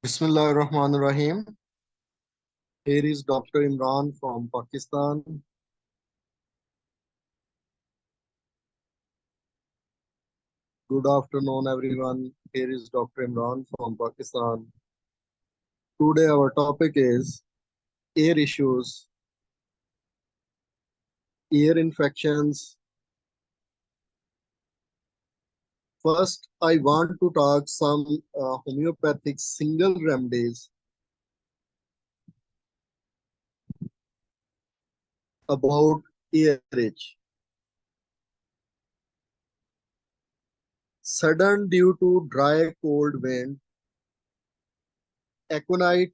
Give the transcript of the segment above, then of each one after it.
Bismillahirrahmanirrahim. Here is Dr. Imran from Pakistan. Good afternoon, everyone. Here is Dr. Imran from Pakistan. Today, our topic is ear issues, ear infections. First, I want to talk some homeopathic single remedies about ear itch. Sudden due to dry cold wind, aconite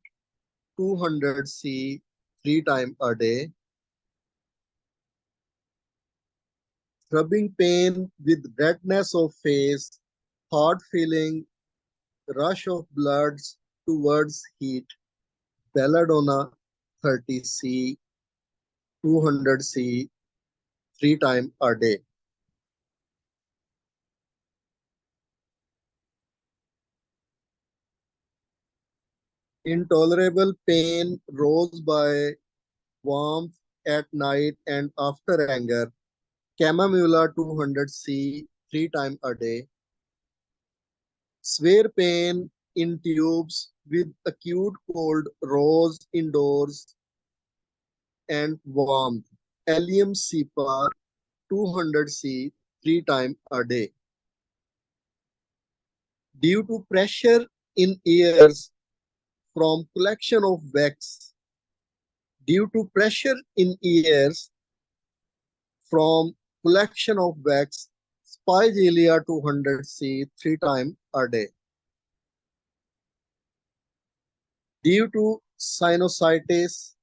200 C 3 times a day. Throbbing pain with redness of face, hard feeling, rush of blood towards heat, belladonna 30 C, 200 C 3 times a day. Intolerable pain rose by warmth at night and after anger, chamomilla 200 C 3 times a day. Severe pain in tubes with acute cold rose indoors and warmth, allium cepa 200 C 3 times a day. Due to pressure in ears from collection of wax, due to pressure in ears from collection of wax, spigelia 200 C 3 times a day. Due to sinusitis,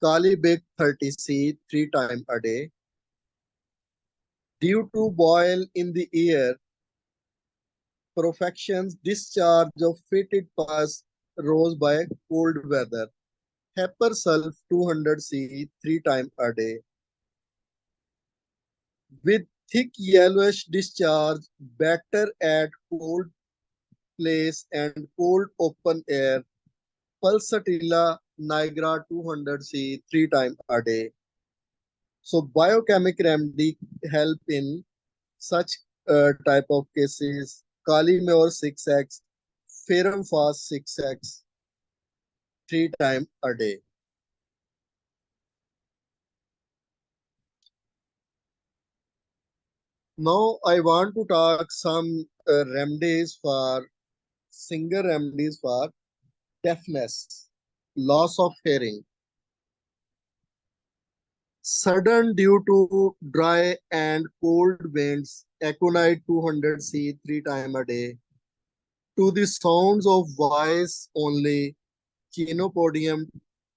Calibig 30 C 3 times a day. Due to boil in the ear, perfections discharge of fetid pus rose by cold weather. Pepper sulf 200 C 3 times a day. With thick yellowish discharge, better at cold place and cold open air. Pulsatilla nigra 200 C 3 times a day. So biochemical remedy help in such type of cases. Calimere 6x, ferrum fast 6x, 3 times a day. Now I want to talk some remedies for single remedies for deafness, loss of hearing. Sudden due to dry and cold winds, aconite 200 C 3 times a day. To the sounds of voice only, chenopodium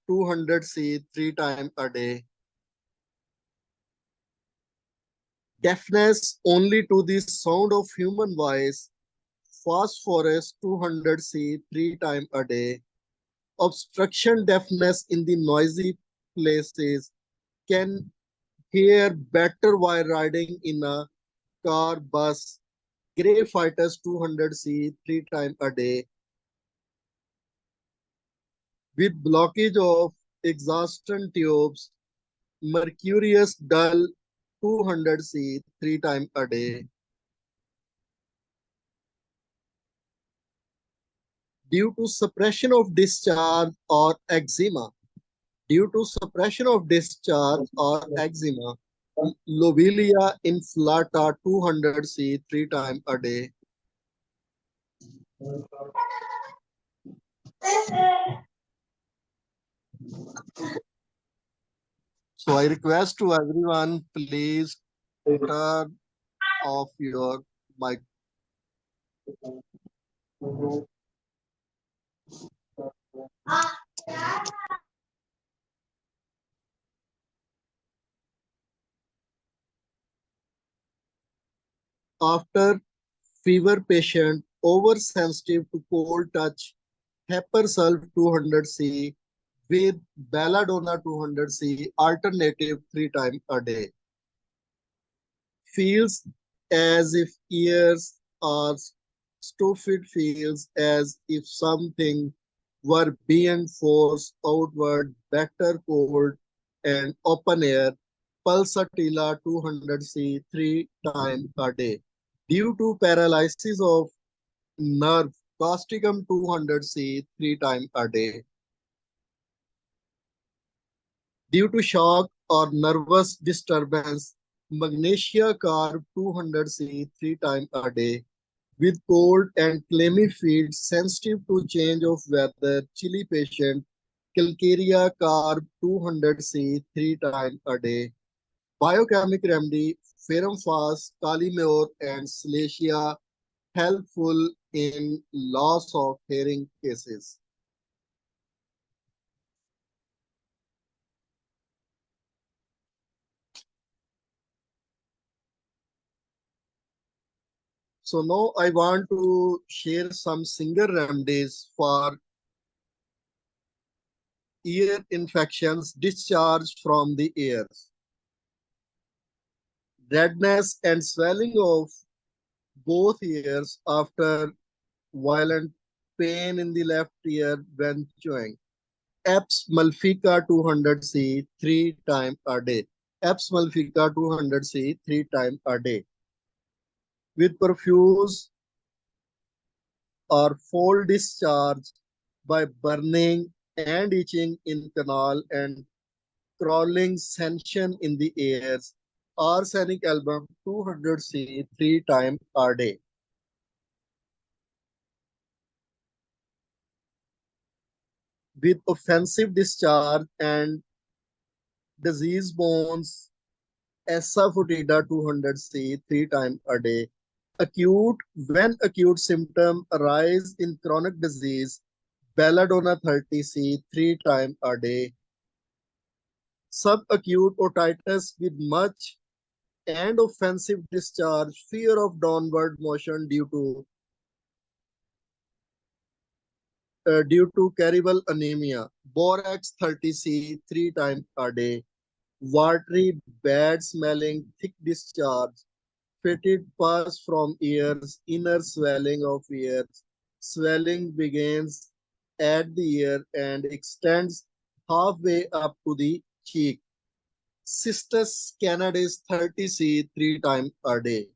200 C 3 times a day. Deafness only to the sound of human voice, phosphorus 200 C 3 times a day. Obstruction deafness in the noisy places, can hear better while riding in a car, bus. Grey fighters 200 C 3 times a day. With blockage of exhaustion tubes, mercurius dull 200 C 3 times a day. Due to suppression of discharge or eczema. Due to suppression of discharge or eczema, lobelia inflata 200 C 3 times a day. So I request to everyone, please turn off your mic. After fever patient oversensitive to cold touch, pepper sulf 200 C with belladonna 200 C alternative 3 times a day. Feels as if ears are Stupid feels as if something were being forced outward, better cold and open air, pulsatilla 200C 3 times a day. Due to paralysis of nerve, causticum 200C 3 times a day. Due to shock or nervous disturbance, magnesia carb 200C 3 times a day. With cold and clammy feet, sensitive to change of weather, chilly patient, calcarea carb 200C 3 times a day. Biochemic remedy, ferrum fast, calimere, and salacia helpful in loss of hearing cases. So now I want to share some single remedies for ear infections discharged from the ears. Redness and swelling of both ears after violent pain in the left ear when chewing. Eps Malfica 200C 3 times a day. Eps Malfica 200C 3 times a day. With profuse or fold discharge by burning and itching in canal and crawling sensation in the ears. Arsenic album 200C 3 times a day. With offensive discharge and disease bones, Essa 200C 3 times a day. Acute, when acute symptom arise in chronic disease, Belladonna 30C 3 times a day. Subacute otitis with much and offensive discharge, fear of downward motion due to caribal anemia, borax 30C 3 times a day. Watery, bad smelling, thick discharge, fetid pus from ears, inner swelling of ears. Swelling begins at the ear and extends halfway up to the cheek. Cistus canadis 30C 3 times a day.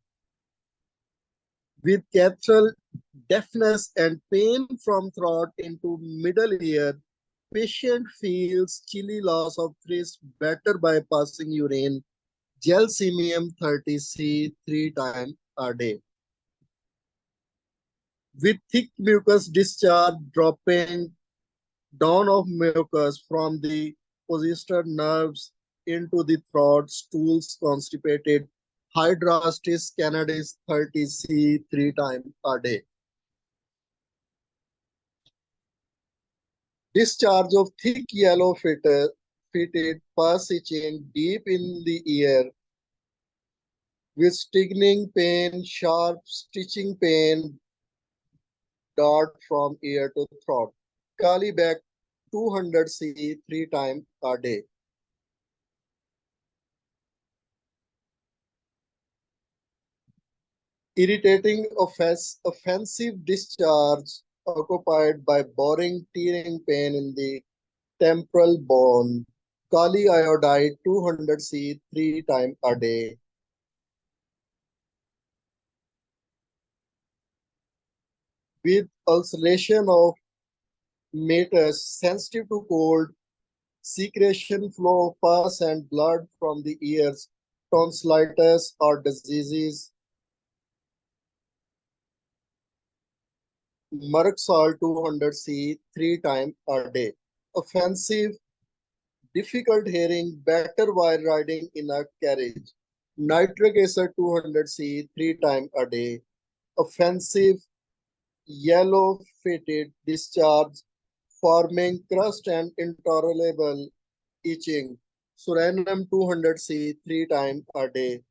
With cathedral deafness and pain from throat into middle ear, patient feels chilly loss of taste better by passing urine. Gelsemium 30C 3 times a day. With thick mucus discharge dropping down of mucus from the posterior nerves into the throat, stools constipated. Hydrastis canadis 30C 3 times a day. Discharge of thick yellow fetid pus itching deep in the ear with stinging pain, sharp stitching pain, dart from ear to throat. Calibec 200C 3 times a day. Irritating offensive discharge occupied by boring tearing pain in the temporal bone. Kali iodide 200C 3 times a day. With ulceration of meatus sensitive to cold, secretion flow of pus and blood from the ears, tonsillitis or diseases, Merxol 200C 3 times a day. Offensive, difficult hearing, better while riding in a carriage. Nitric acid 200C 3 times a day. Offensive, yellow fetid discharge, forming crust and intolerable itching. Suriname 200C 3 times a day.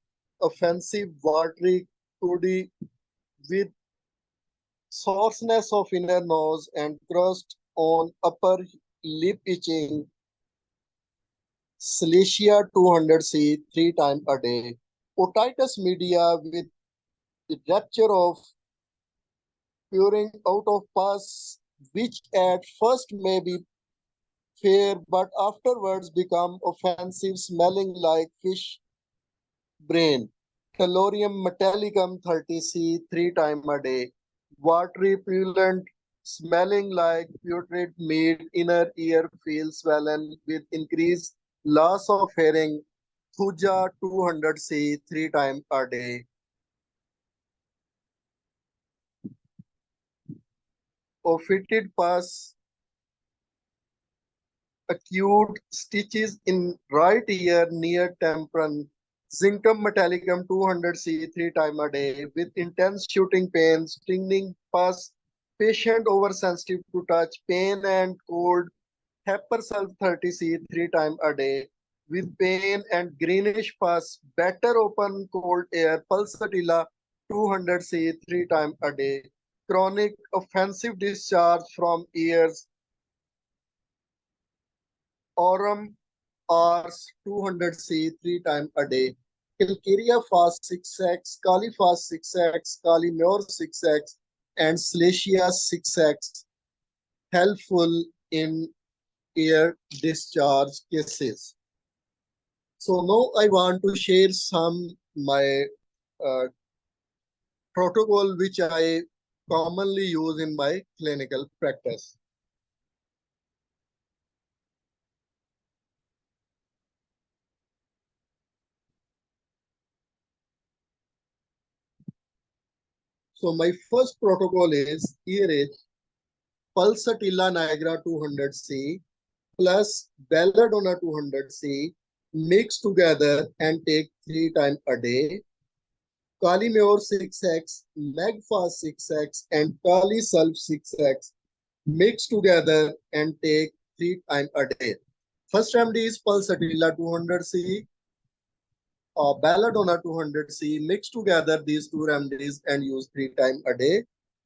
Offensive, watery, cloudy with soreness of inner nose and crust on upper lip itching. Salacia 200C 3 times a day. Otitis media with the rupture of pouring out of pus, which at first may be fair but afterwards become offensive, smelling like fish brain. Tellurium metallicum 30C 3 times a day. Watery pullulant smelling like putrid meat. Inner ear feels swollen with increased loss of hearing. Thuja 200C 3 times a day. Ophited pus, acute stitches in right ear near temporal. Zincum metallicum 200C 3 times a day with intense shooting pain, stinging pus, patient oversensitive to touch, pain and cold. Hepersulf 30C 3 times a day with pain and greenish pus. Better open cold air. Pulsatilla 200C 3 times a day. Chronic offensive discharge from ears. Aurum Rs 200C 3 times a day. Calcarea fast 6x, Kali fast 6x, Kali Muir 6x, and Slatia 6x, helpful in ear discharge cases. So now I want to share some my uh, protocol which I commonly use in my clinical practice. So my first protocol is ear Pulsatilla nigra 200C plus belladonna 200C mix together and take 3 times a day. Kali Mayor 6x, Magfast 6x, and Kali Sulf 6x mix together and take 3 times a day. First remedy is Pulsatilla 200C, Belladonna 200C. Mix together these two remedies and use 3 times a day.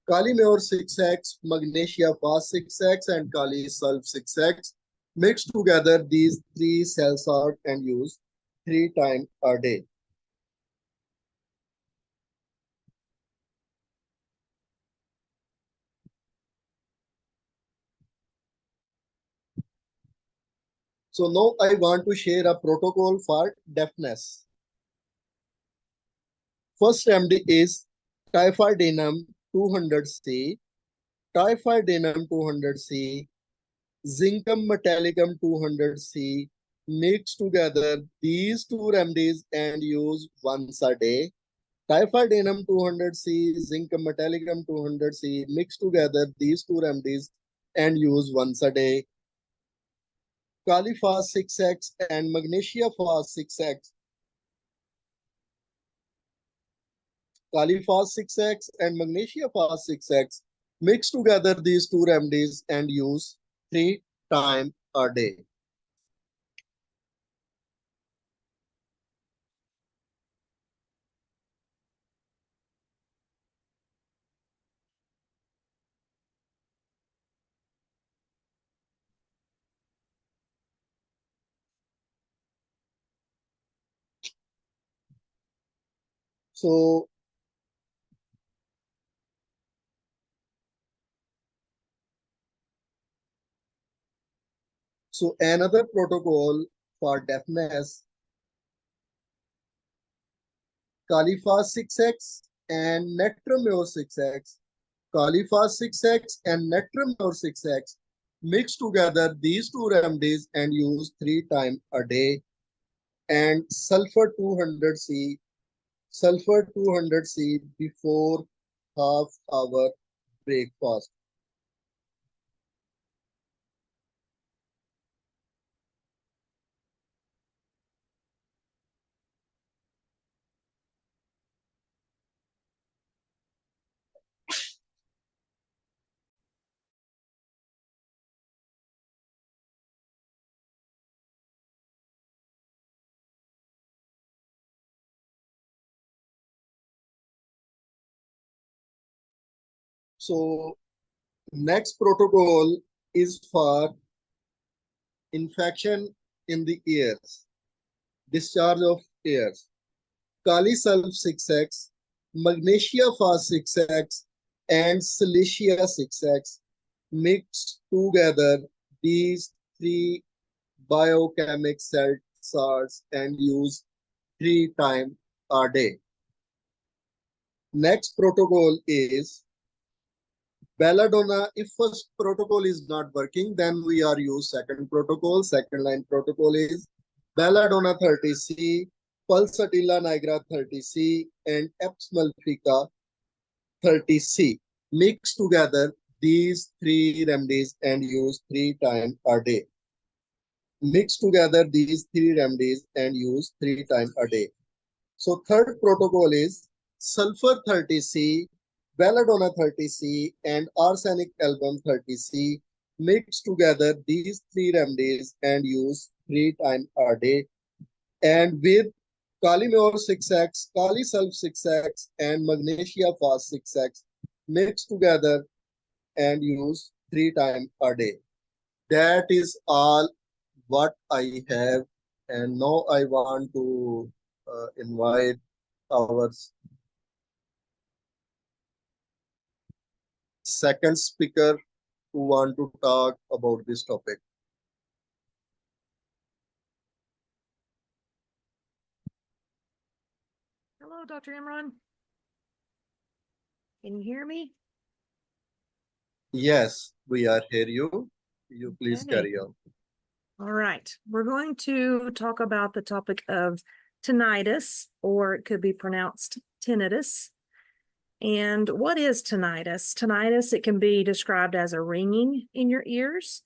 Kali Mayor 6x, Magnesia Fast 6x, and Kali Sulf 6x. Mix together these three cell salt and use 3 times a day. So now I want to share a protocol for deafness. First remedy is Typhidinum 200C, Typhidinum 200C, Zincum metallicum 200C. Mix together these two remedies and use once a day. Typhidinum 200C, Zincum metallicum 200C. Mix together these two remedies and use once a day. Kali Fast 6x and Magnesia Fast 6x. Kali Fast 6x and Magnesia Fast 6x. Mix together these two remedies and use 3 times a day. So, so another protocol for deafness, Kali Fast 6x and Nectromure 6x. Kali Fast 6x and Nectromure 6x. Mix together these two remedies and use 3 times a day. And sulfur 200C before half hour breakfast. So next protocol is for infection in the ears, discharge of ears. Kali Sulf 6x, Magnesia Fast 6x, and Silicea 6X. Mix together these three biochemic salts and use 3 times a day. Next protocol is belladonna. If first protocol is not working, then we are use second protocol. Second line protocol is belladonna 30C, pulsatilla nigra 30C, and Eps mellifica 30C. Mix together these three remedies and use 3 times a day. Mix together these three remedies and use 3 times a day. So third protocol is sulfur 30C, belladonna 30C, and arsenic album 30C. Mix together these three remedies and use 3 times a day. And with Calimere 6X, Calisulf 6X, and Magnesia Fast 6X, mix together and use 3 times a day. That is all what I have. And now I want to invite our second speaker who want to talk about this topic. Hello, Dr. Imran. Can you hear me? Yes, we are here. You please Okay. carry on. All right. We're going to talk about the topic of tinnitus, or it could be pronounced tinnitus. And what is tinnitus? Tinnitus, it can be described as a ringing in your ears.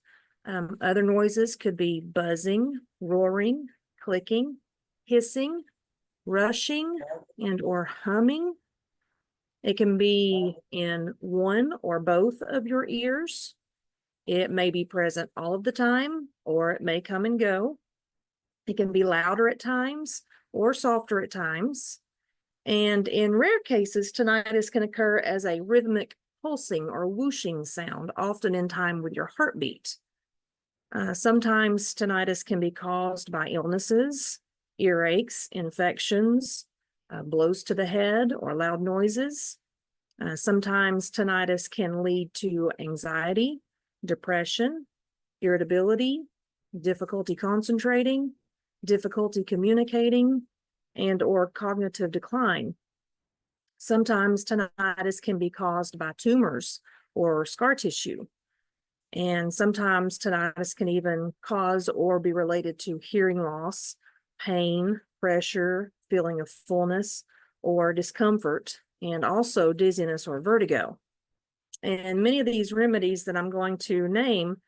Other noises could be buzzing, roaring, clicking, hissing, rushing, and or humming. It can be in one or both of your ears. It may be present all of the time, or it may come and go. It can be louder at times or softer at times. And in rare cases, tinnitus can occur as a rhythmic pulsing or whooshing sound, often in time with your heartbeat. Sometimes tinnitus can be caused by illnesses, earaches, infections, blows to the head, or loud noises. Sometimes tinnitus can lead to anxiety, depression, irritability, difficulty concentrating, difficulty communicating, and or cognitive decline. Sometimes tinnitus can be caused by tumors or scar tissue. And sometimes tinnitus can even cause or be related to hearing loss, pain, pressure, feeling of fullness, or discomfort, and also dizziness or vertigo. And many of these remedies that I'm going to name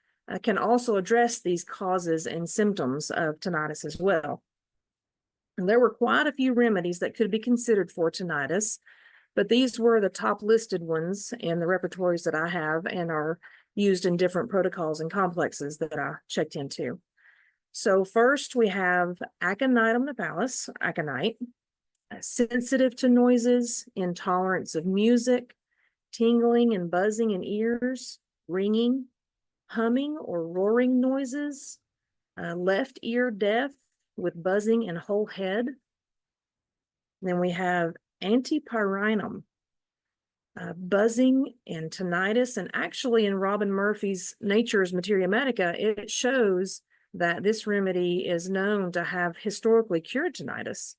can also address these causes and symptoms of tinnitus as well. And there were quite a few remedies that could be considered for tinnitus, but these were the top listed ones in the repertories that I have and are used in different protocols and complexes that I checked into. So first we have aconitum nipalis, aconite, sensitive to noises, intolerance of music, tingling and buzzing in ears, ringing, humming or roaring noises, left ear deaf with buzzing in whole head. Then we have antipyrinum, buzzing and tinnitus. And actually in Robin Murphy's Nature's Materia Medica, it shows that this remedy is known to have historically cured tinnitus.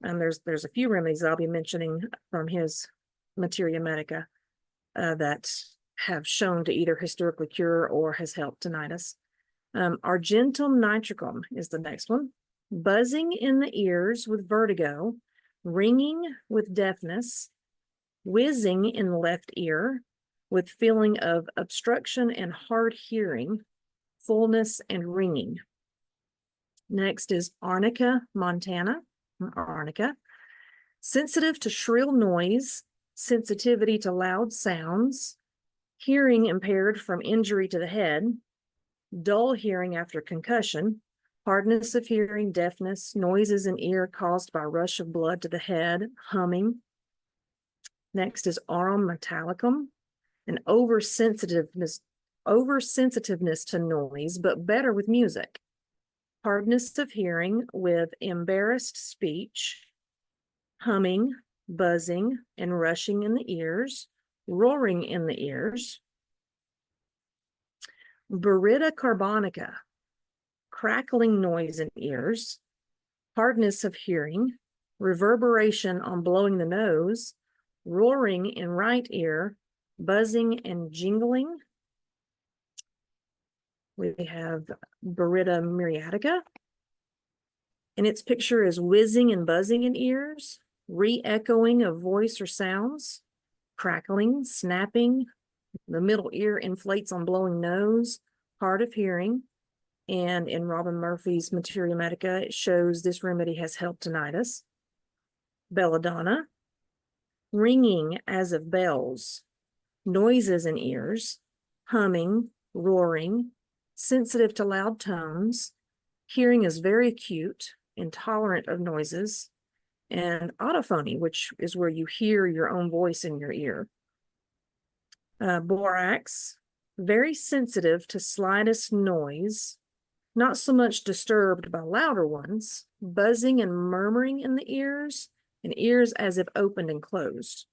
And there's a few remedies I'll be mentioning from his Materia Medica that have shown to either historically cure or has helped tinnitus. Argentum nitricum is the next one. Buzzing in the ears with vertigo, ringing with deafness, whizzing in the left ear with feeling of obstruction and hard hearing, fullness and ringing. Next is Arnica montana, arnica, sensitive to shrill noise, sensitivity to loud sounds, hearing impaired from injury to the head, dull hearing after concussion, hardness of hearing, deafness, noises in ear caused by rush of blood to the head, humming. Next is aurum metallicum, an oversensitiveness to noise, but better with music. Hardness of hearing with embarrassed speech, humming, buzzing, and rushing in the ears, roaring in the ears. Burrita carbonica, crackling noise in ears. Hardness of hearing, reverberation on blowing the nose, roaring in right ear, buzzing and jingling. We have Burrita muriatica, and its picture is whizzing and buzzing in ears, re-echoing of voice or sounds, crackling, snapping, the middle ear inflates on blowing nose, hard of hearing. And in Robin Murphy's Materia Medica, it shows this remedy has helped tinnitus. Belladonna, ringing as of bells, noises in ears, humming, roaring, sensitive to loud tones. Hearing is very acute, intolerant of noises, and autophony, which is where you hear your own voice in your ear. Borax, very sensitive to slightest noise, not so much disturbed by louder ones, buzzing and murmuring in the ears, and ears as if opened and closed.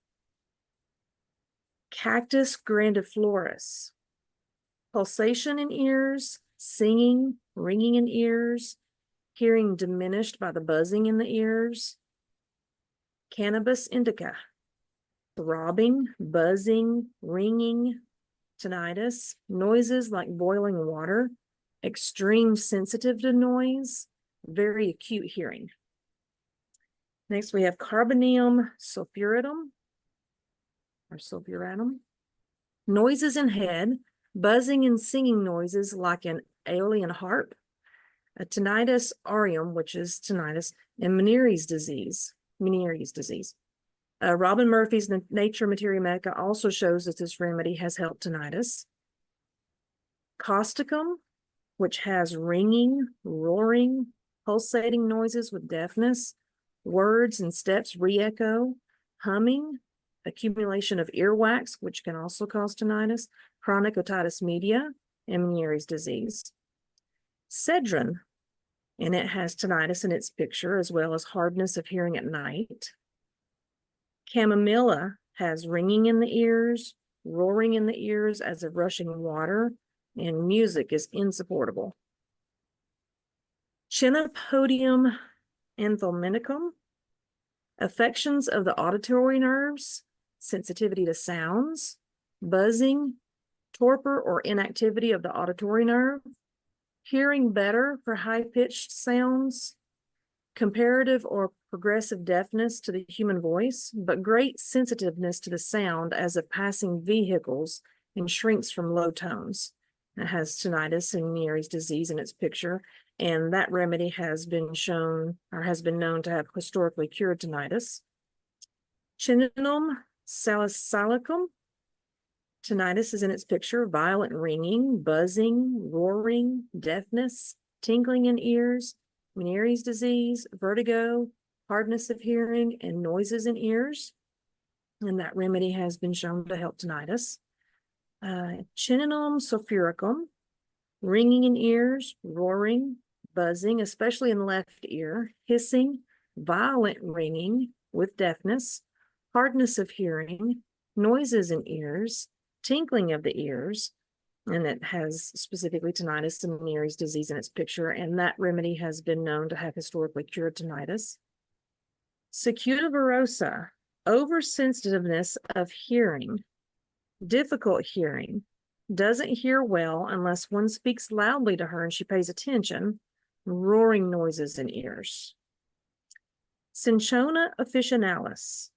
Cactus grandiflorus, pulsation in ears, singing, ringing in ears, hearing diminished by the buzzing in the ears. Cannabis indica, throbbing, buzzing, ringing, tinnitus, noises like boiling water, extreme sensitive to noise, very acute hearing. Next, we have carbonium sulfuratum, or sulfuratum. Noises in head, buzzing and singing noises like an aeolian harp. A tinnitus aurium, which is tinnitus, and Meniere's disease. Robin Murphy's Nature Materia Medica also shows that this remedy has helped tinnitus. Causticum, which has ringing, roaring, pulsating noises with deafness, words and steps re-echo, humming, accumulation of earwax, which can also cause tinnitus, chronic otitis media, and Meniere's disease. Cedron, and it has tinnitus in its picture, as well as hardness of hearing at night. Chamomilla has ringing in the ears, roaring in the ears as of rushing water, and music is insupportable. Chenopodium anthelminicum, affections of the auditory nerves, sensitivity to sounds, buzzing, torpor or inactivity of the auditory nerve, hearing better for high-pitched sounds, comparative or progressive deafness to the human voice, but great sensitiveness to the sound as of passing vehicles and shrinks from low tones. It has tinnitus and Meniere's disease in its picture, and that remedy has been shown or has been known to have historically cured tinnitus. Chininum salicylicum, tinnitus is in its picture, violent ringing, buzzing, roaring, deafness, tingling in ears, Meniere's disease, vertigo, hardness of hearing, and noises in ears. And that remedy has been shown to help tinnitus. Chininum sulfuricum, ringing in ears, roaring, buzzing, especially in the left ear, hissing, violent ringing with deafness, hardness of hearing, noises in ears, tinkling of the ears, and it has specifically tinnitus and Meniere's disease in its picture, and that remedy has been known to have historically cured tinnitus. Cicuta verosa, oversensitiveness of hearing, difficult hearing, doesn't hear well unless one speaks loudly to her and she pays attention, roaring noises in ears. Cinchona officinalis,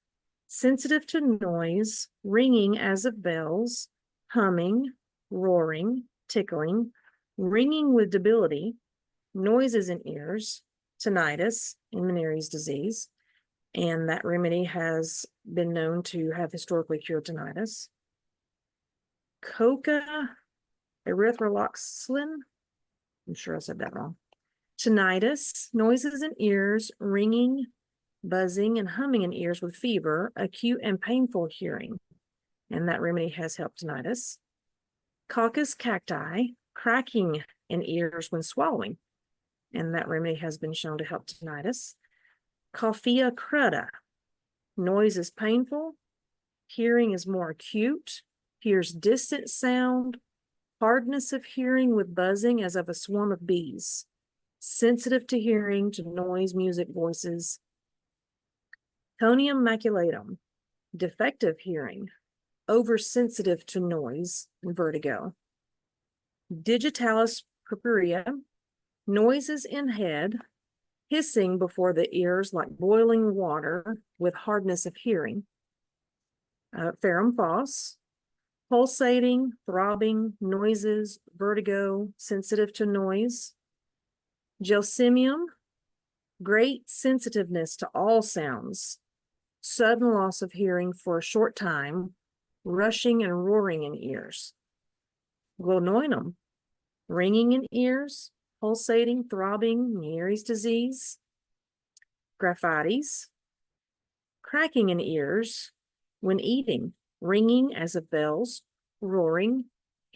sensitive to noise, ringing as of bells, humming, roaring, tickling, ringing with debility, noises in ears, tinnitus, and Meniere's disease. And that remedy has been known to have historically cured tinnitus. Coca erythroloxolin, I'm sure I said that wrong. Tinnitus, noises in ears, ringing, buzzing, and humming in ears with fever, acute and painful hearing. And that remedy has helped tinnitus. Coccus cacti, cracking in ears when swallowing. And that remedy has been shown to help tinnitus. Coffea crutta, noise is painful, Hearing is more acute, hears distant sound, hardness of hearing with buzzing as of a swarm of bees, sensitive to hearing, to noise, music, voices. Conium maculatum, defective hearing, oversensitive to noise and vertigo. Digitalis purpurea, noises in head, hissing before the ears like boiling water with hardness of hearing. Ferrum fos, pulsating, throbbing, noises, vertigo, sensitive to noise. Gelsemium, great sensitiveness to all sounds, sudden loss of hearing for a short time, rushing and roaring in ears. Glonoinum, ringing in ears, pulsating, throbbing, Meniere's disease. Graphites, cracking in ears when eating, ringing as of bells, roaring,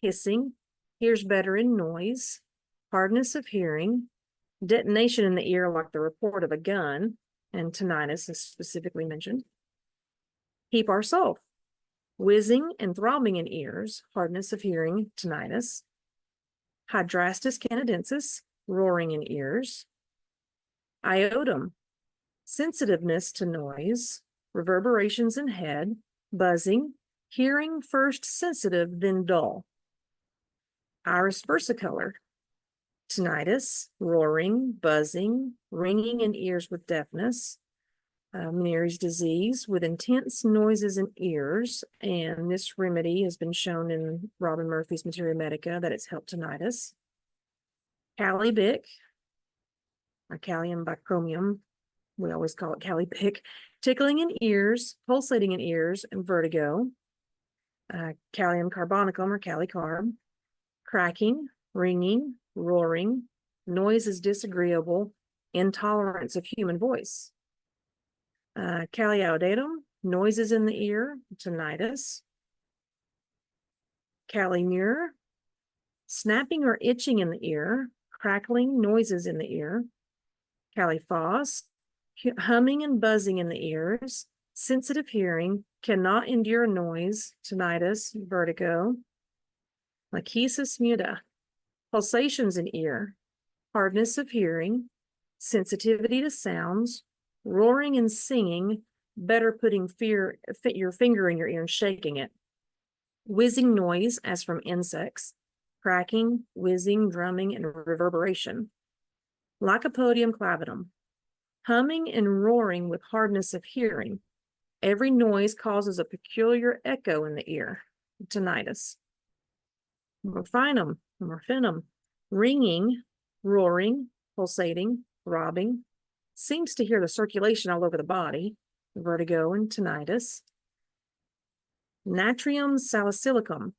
hissing, hears better in noise, hardness of hearing, detonation in the ear like the report of a gun, and tinnitus is specifically mentioned. Heparsulf, whizzing and throbbing in ears, hardness of hearing, tinnitus. Hydrastis canadensis, roaring in ears. Iotum, sensitiveness to noise, reverberations in head, buzzing, hearing first sensitive, then dull. Iris versicolor, tinnitus, roaring, buzzing, ringing in ears with deafness. Meniere's disease with intense noises in ears, and this remedy has been shown in Robin Murphy's Materia Medica that it's helped tinnitus. Calibic, or Callium bicromium, we always call it Calibic, tickling in ears, pulsating in ears, and vertigo. Callium carbonicum or calicarb, cracking, ringing, roaring, noise is disagreeable, intolerance of human voice. Calliaudatum, noises in the ear, tinnitus. Calimure, snapping or itching in the ear, crackling, noises in the ear. Califos, humming and buzzing in the ears, sensitive hearing, cannot endure noise, tinnitus, vertigo. Lachesis muta, pulsations in ear, hardness of hearing, sensitivity to sounds, roaring and singing, better putting your finger in your ear and shaking it. Whizzing noise as from insects, cracking, whizzing, drumming, and reverberation. Lycopodium clavitum, humming and roaring with hardness of hearing. Every noise causes a peculiar echo in the ear, tinnitus. Morphinum, ringing, roaring, pulsating, throbbing, seems to hear the circulation all over the body, vertigo and tinnitus. Natrium salicylicum,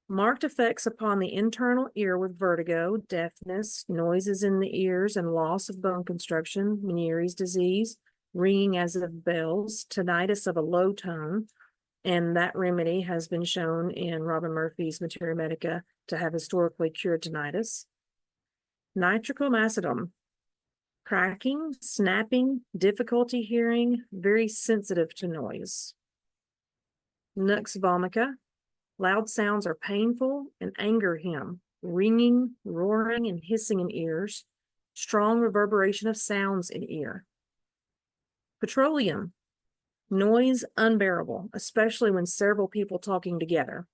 marked effects upon the internal ear with vertigo, deafness, noises in the ears, and loss of bone construction, Meniere's disease, ringing as of bells, tinnitus of a low tone, and that remedy has been shown in Robin Murphy's Materia Medica to have historically cured tinnitus. Nitricum acidum, cracking, snapping, difficulty hearing, very sensitive to noise. Nux vomica, loud sounds are painful and anger him, ringing, roaring, and hissing in ears, strong reverberation of sounds in ear. Petroleum, noise unbearable, especially when several people talking together.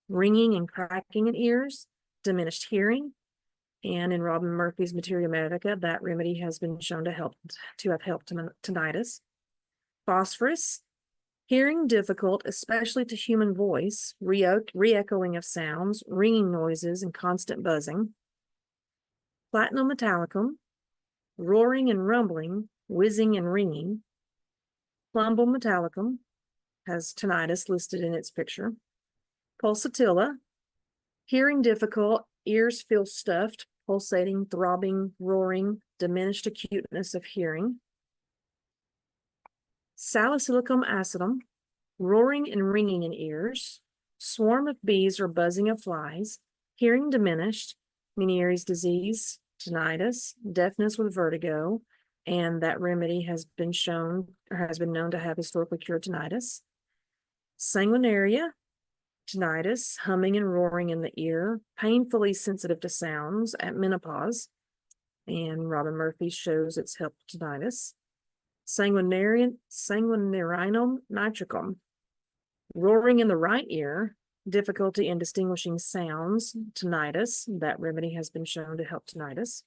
Ringing and cracking in ears, diminished hearing, and in Robin Murphy's Materia Medica, that remedy has been shown to have helped tinnitus. Phosphorus, hearing difficult, especially to human voice, re-echoing of sounds, ringing noises, and constant buzzing. Platinum metallicum, roaring and rumbling, whizzing and ringing. Plumbum metallicum has tinnitus listed in its picture. Pulsatilla, hearing difficult, ears feel stuffed, pulsating, throbbing, roaring, diminished acuteness of hearing. Salicylicum acidum, roaring and ringing in ears, swarm of bees or buzzing of flies, hearing diminished, Meniere's disease, tinnitus, deafness with vertigo, and that remedy has been shown or has been known to have historically cured tinnitus. sanguinaria, tinnitus, humming and roaring in the ear, painfully sensitive to sounds at menopause. And Robin Murphy shows it's helped tinnitus. Sanguinarium nitricum, roaring in the right ear, difficulty in distinguishing sounds, tinnitus. That remedy has been shown to help tinnitus.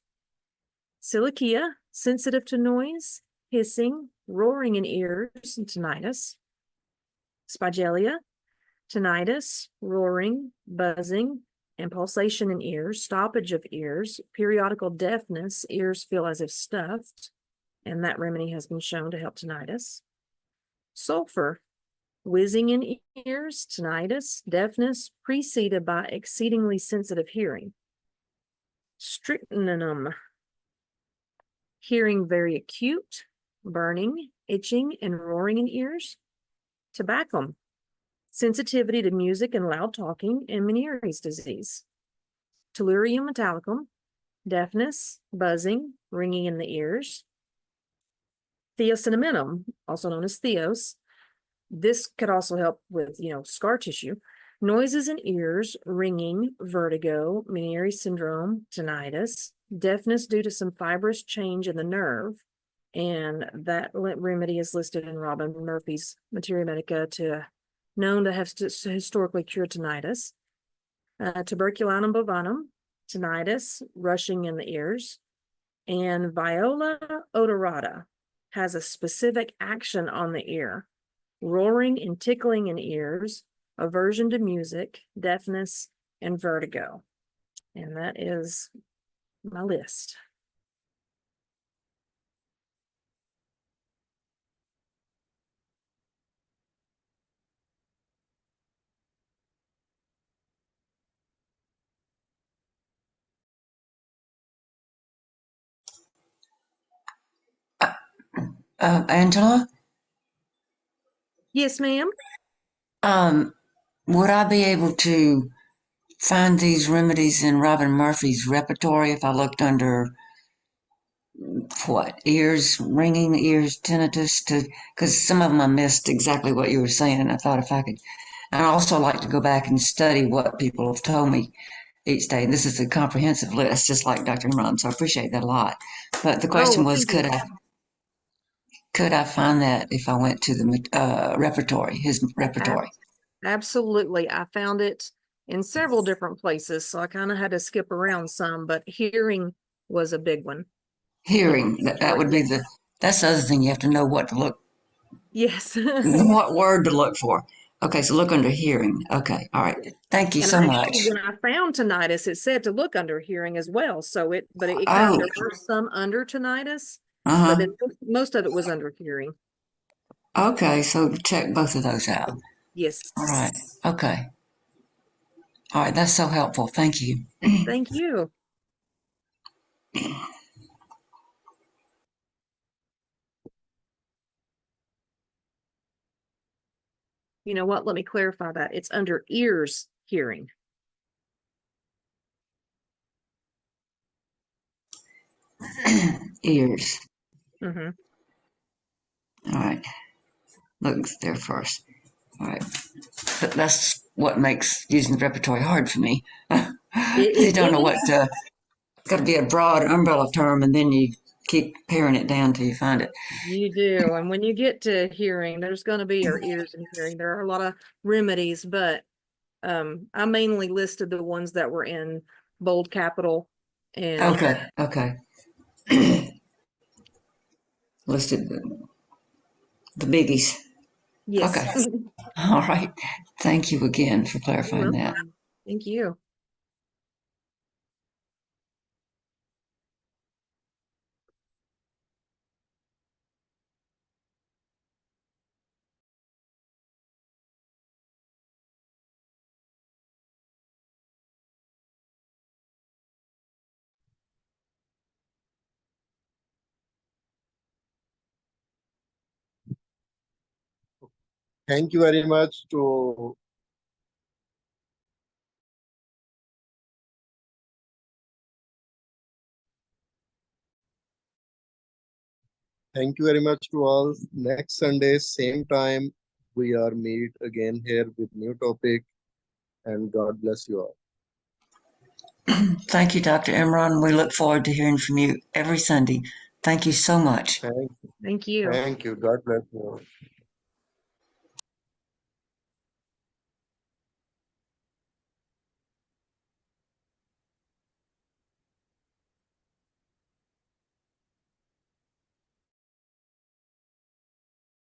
Silicia, sensitive to noise, hissing, roaring in ears, and tinnitus. Spigellia, tinnitus, roaring, buzzing, and pulsation in ears, stoppage of ears, periodical deafness, ears feel as if stuffed, and that remedy has been shown to help tinnitus. Sulfur, whizzing in ears, tinnitus, deafness, preceded by exceedingly sensitive hearing. Strychnine, hearing very acute, burning, itching, and roaring in ears. Tobacco, sensitivity to music and loud talking, and Meniere's disease. Tellurium metallicum, deafness, buzzing, ringing in the ears. Theocynaminum, also known as theos. This could also help with, scar tissue. Noises in ears, ringing, vertigo, Meniere syndrome, tinnitus, deafness due to some fibrous change in the nerve. And that remedy is listed in Robin Murphy's Materia Medica known to have historically cured tinnitus. Tuberculinum bovinum, tinnitus, rushing in the ears. And Viola odorata has a specific action on the ear, roaring and tickling in ears, aversion to music, deafness, and vertigo. And that is my list. Angela, Yes, ma'am. would I be able to find these remedies in Robin Murphy's repertory if I looked under what ears, ringing, ears, tinnitus? Because some of them I missed exactly what you were saying, and I thought if I could. I also like to go back and study what people have told me each day. And this is a comprehensive list, just like Dr. Imran, so I appreciate that a lot. But the Oh, question well, was, thank you. could I find that if I went to the repertory, his repertory? Absolutely. I found it in several different places, so I kind of had to skip around some, but hearing was a big one. Hearing, that would be that's the other thing. You have to know what to look, Yes. what word to look for. Okay, so look under hearing. Okay, all right. Thank you And so actually, much. when I found tinnitus, it said to look under hearing as well. So it found Oh, there were some under tinnitus, but uh-huh. then most of it was under hearing. Okay, so check both of those out. Yes. All right. Okay. All right, that's so helpful. Thank you. Thank you. You know what? Let me clarify that. It's under ears hearing. Ears. Mm-hmm. All right. Look there first. All right. But that's what makes using the repertory hard for me. You don't know It what is. to, it's got to be a broad umbrella term, and then you keep paring it down till you find it. You do. And when you get to hearing, there's going to be your ears and hearing. There are a lot of remedies, but I mainly listed the ones that were in bold capital and Okay. Okay. Listed the biggies. yes. Okay. All right. Thank you again for You're clarifying that. welcome. Thank you. Thank you very much to thank you very much to all. Next Sunday, same time, we are meet again here with new topic, and God bless you all. Thank you, Dr. Imran. We look forward to hearing from you every Sunday. Thank you so much. Thank, Thank you. thank you. God bless you all.